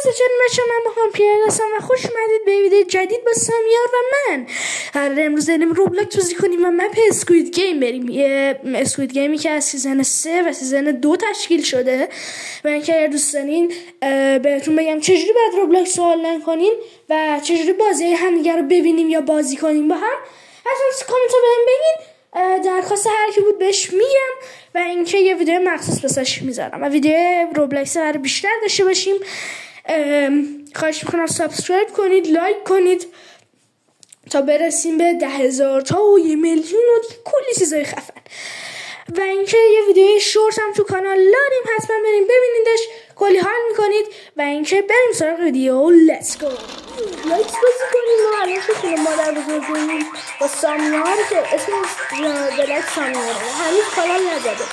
بچه من ماهان پیاده هستم و خوش اومدید به ویدیو جدید با سامیار و من. قراره امروز داریم روبلاکس بازی کنیم و مپ اسکوید گیم بریم. اسکوید گیمی که از سیزن 3 و سیزن 2 تشکیل شده و اینکه اگر دوست دارین بهتون بگم چجوری باید روبلاکس رو آنلاین کنین و چجوری بازی همدیگه رو ببینیم یا بازی کنیم با هم. حتما کامنت رو بهم بگین. درخواست هر کی بود بهش میگم و اینکه یه ویدیو مخصوص واسش میذارم و ویدیو روبلاکس رو بیشتر داشته باشیم. خواهش میکنم سابسکرایب کنید، لایک کنید تا برسیم به 10,000 تا و 1,000,000 و کلی چیزای خفن. و اینکه یه ویدیو شورت هم تو کانال داریم، حتما بریم ببینیدش، کلی حال میکنید. و اینکه بریم سراغ ویدیو. لیتس گو. لایک بازی کنیم. ما الان شکل مادر بزرگیم با سامیار که اسمش بلک سامیاره و هنوز کانال نزده،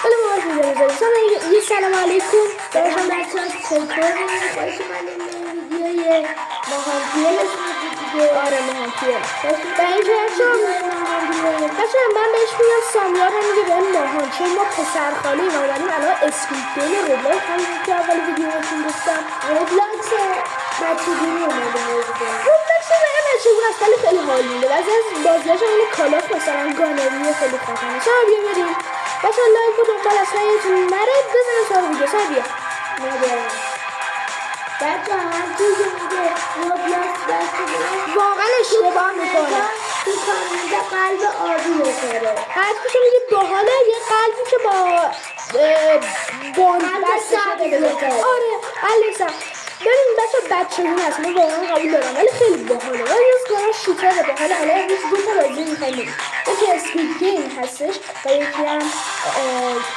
ولی ما باش ویدیو بذاریم. یه سلام علیکم داشتم بچه‌ها چطورین؟ خوش اومدین به ویدیوی ماهان پیل. آره ماهان پیل. و اینکه بچه‌ها من بهش میگم سامیار، هم میگه بهم ماهان، چون ما پسر خاله ما داریم. الان اسکوید گیم روبلاکس هم که اول ویدیوتون گفتم روبلاکس بچگونی اومده موضوع. روبلاکس واقعا بچگونه است ولی خیلی حال میده. بعضی از بازی‌هاش خیلی کالاف مثلا گانری خیلی خفنه. شما بیا بریم. بچه‌ها لایک و دنبال اصلا یهتون نره. بزنید تا ویدیو سر بیا. ندارم. بچه‌ها هر چیزی میگه روبلاکس واقعا اشتباه میکنه. تو کامنت قلب آبی بذاره. هر چیزی میگه باحاله، یه قلبی که با بسته شده بذاره. آره علیسا ببین بچه‌مون هست، من واقعا قبول دارم ولی خیلی باحاله. ولی از کارا شوتره باحاله. حالا امروز دو تا بازی می‌خوایم بریم. یکی اسکوید گیم هستش و یکی هم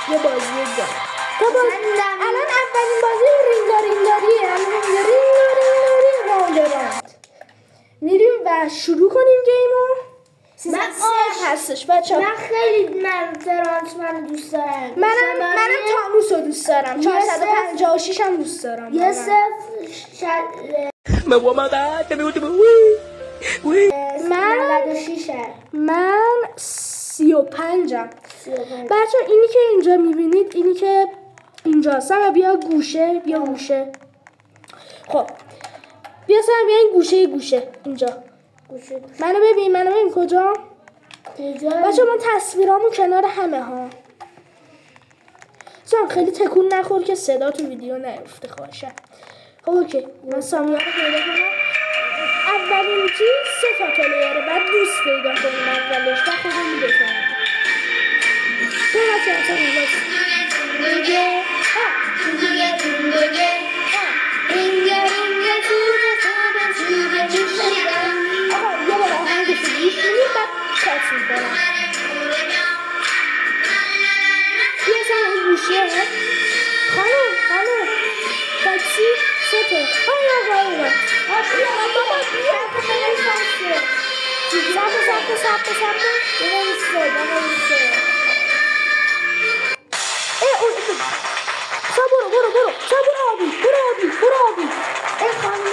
یه بازی دیگه. الان اولین بازی رینگاریه. میریم و شروع کنیم گیمو. من هستش بچه‌ها. من خیلی فرانس منو دوست دارم. منم تانوس رو دوست دارم. 456 هم دوست دارم. یه من 35م. بچه‌ها اینی که اینجا میبینید، اینی که اینجا هستم. بیا گوشه. خب بیا سر بیا این گوشه اینجا. منو ببین کجا؟ بچه من تصویرامو کنار همه ها. سام خیلی تکون نخور که صدا تو ویدیو نیفته خواهشم. خب اوکی من سامیار رو پیدا کنم. اولین چیز 3 تا پلیره، بعد دوست پیدا کنیم اولش و خودمون بکنیم. بچه خانم تاکسی سته. برو آبی. خانم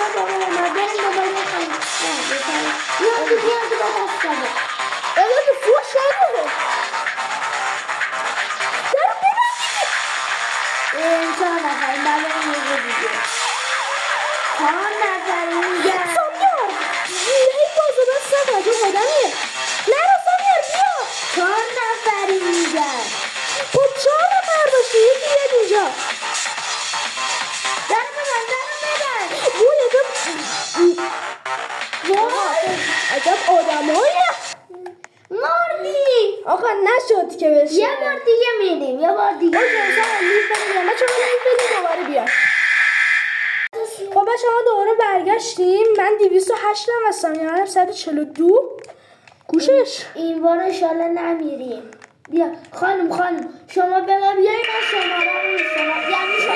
عجب آدمایی مردی. آقا نشد که بشه. یه بار دیگه میریم. یه بار دیگه. اوکی لیف بدیم. بچه‌ها لیف بدیم دوباره بیا. خب بچه‌ها ما دوباره برگشتیم. من 208 و سامیارم 142. گوشش این بار ان شاءالله نمیریم. بیا خانم شما به ما بیاین. من شماره رو شما یعنی شما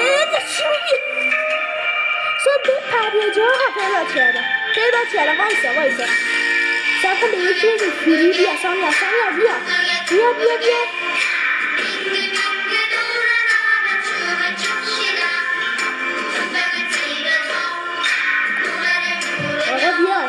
چی میگی؟ صبح پریجا پیدا کردم. وایسا ساکن به یکی فری. بیا سامیار بیا. آقا بیا.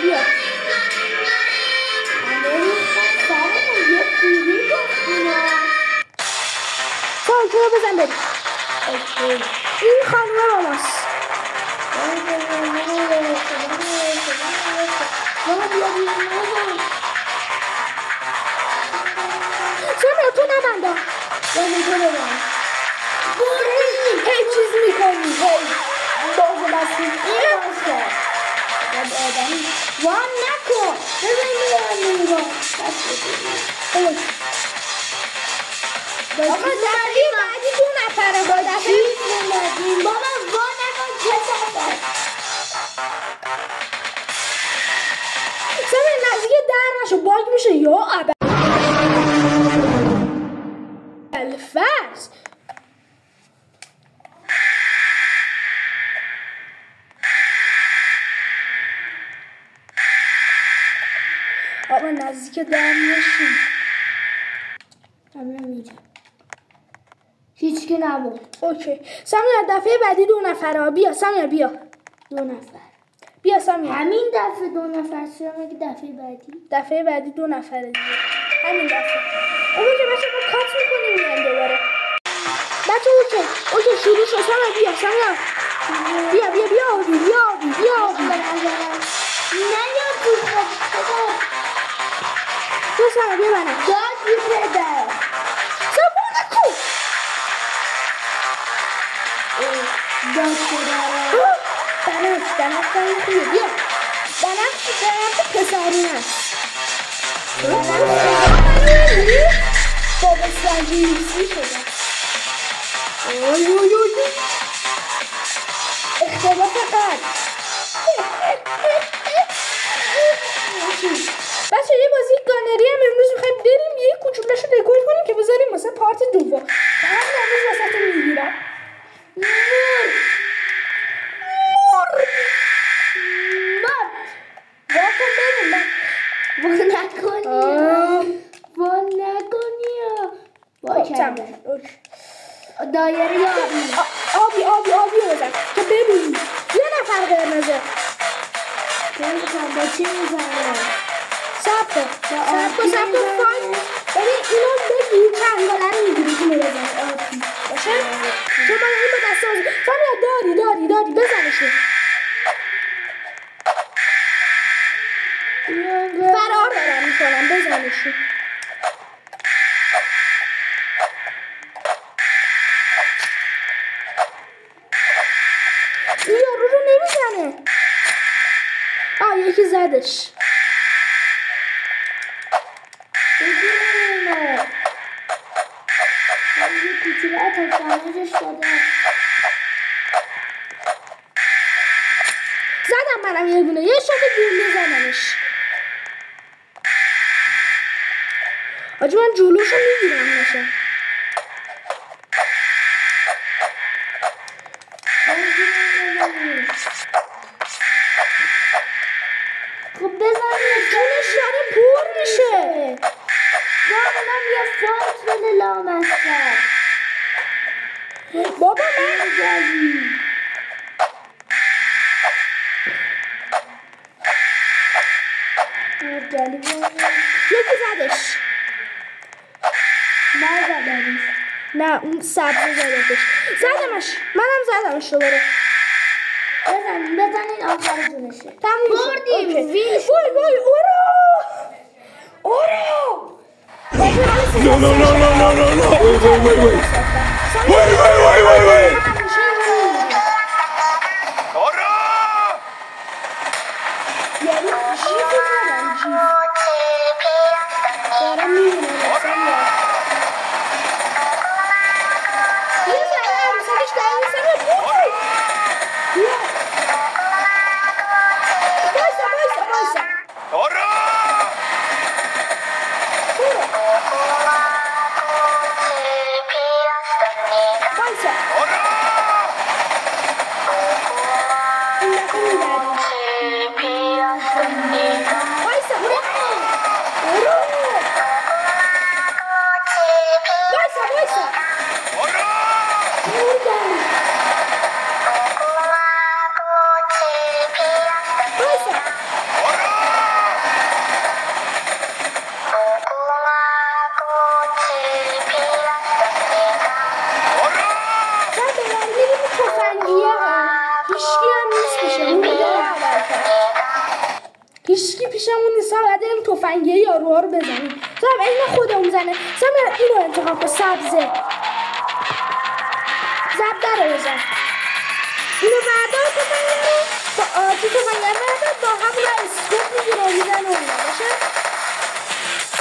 بیا شانچو رو بزن بریم. اوکی این خانومه بالاست. سامیا تو نبنده. هی چیز میکنی هی باز بسید این وان نکن آقا دفعه بعدی 2 نفره با دفعه بابا وان نکن چه سفر سامیا نزدیک در نشو باگ میشه یا الفرز آقا نزدیک در نشین همه میرم هیچ که نبود. اوکی سامیا دفعه بعدی 2 نفره بیا سامیا بیا 2 نفر بیا سامیا همین دفعه 2 نفر چرا میگی دفعه بعدی 2 نفره دیگه همین دفعه اوکی بچه ما کات میکنیم میان دوباره بچه اوکی شروع شد سامیا بیا سامیا بیا نه یا تو خب تو سامیا بیا بنا داد یه پدر سامیا نکو داد پدر بنفش خوبه بیا بنفش پسرین هست بابا سنجیسی شده اختلاف قد بچه یه بازی گانری هم امروز میخوایم بریم یه کوچولاشو دکور کنیم که بذاریم مثلا پارت دوم همین امروز واسه تو میگیرم دایره یا آبی بزن که ببینی یه نفر قرمزه با چی میزنه سب کن فاین ببین اینو بگی چند گاله رو میگیری که میرزن باشه چون من این با دست بازی سامیا داری بزنشون فرار دارم میکنم بزنشون این یارو رو نمیزنه یکی زدش زدم منم یه دونه یه شات گوله زدمش آجی من جلوشو میگیرم نشم خب بزنید جونش داره پر میشه دارم یه فایت بده لامستر بابا من یکی زدش نه اون سبزی زدش منم زدمش دوباره بزنین آخر جونشه تموم شد بردیم وای اورو Wait. یعنی جیف زدم دارم میبینم سامیا یه زنه عروسکش دارم سامیا بیا بایسا این دفعه میبریم بایسا هیچکی پیشمون نیست. بعد این تفنگه یاروها رو بزنیم. صاحب این خودمون زنه. صاحب اینو انتخاب کن. سبزه. زبده رو بزن. اینو بردار تفنگه رو. با آتی تفنگه رو بردار. با همون اسکوپ میگیره میزنه اون باشه.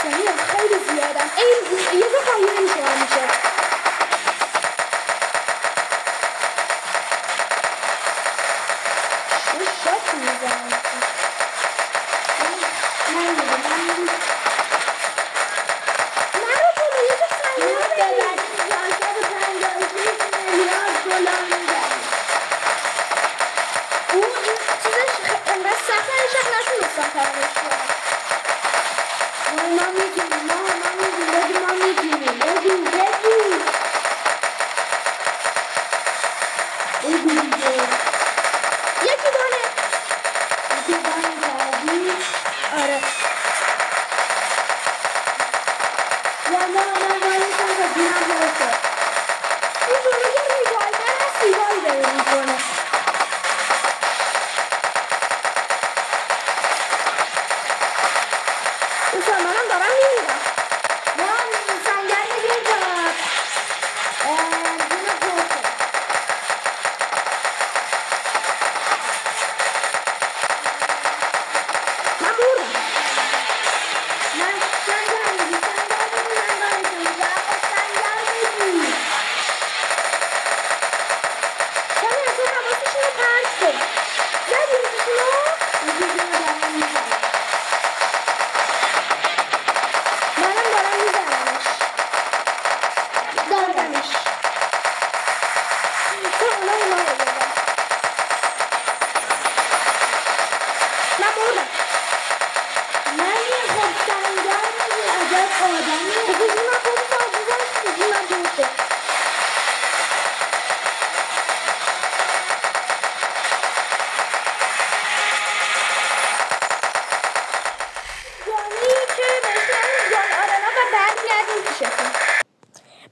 سمیه خیلی زیادم. این یه جا خواهی نمیشه همیشه. شات میزنم.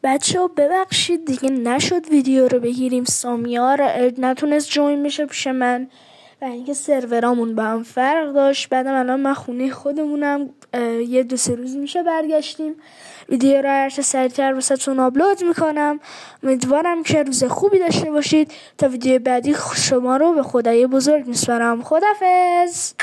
بچه‌ها ببخشید دیگه نشد ویدیو رو بگیریم. سامیار نتونست جوین بشه پیش من و اینکه سرورامون با هم فرق داشت. بعدم الان من خونه خودمونم، یه 2-3 روز میشه برگشتیم. ویدیو رو هرچه سریعتر واسهتون آپلود میکنم. امیدوارم که روز خوبی داشته باشید. تا ویدیو بعدی شما رو به خدای بزرگ میسپارم. خداحافظ.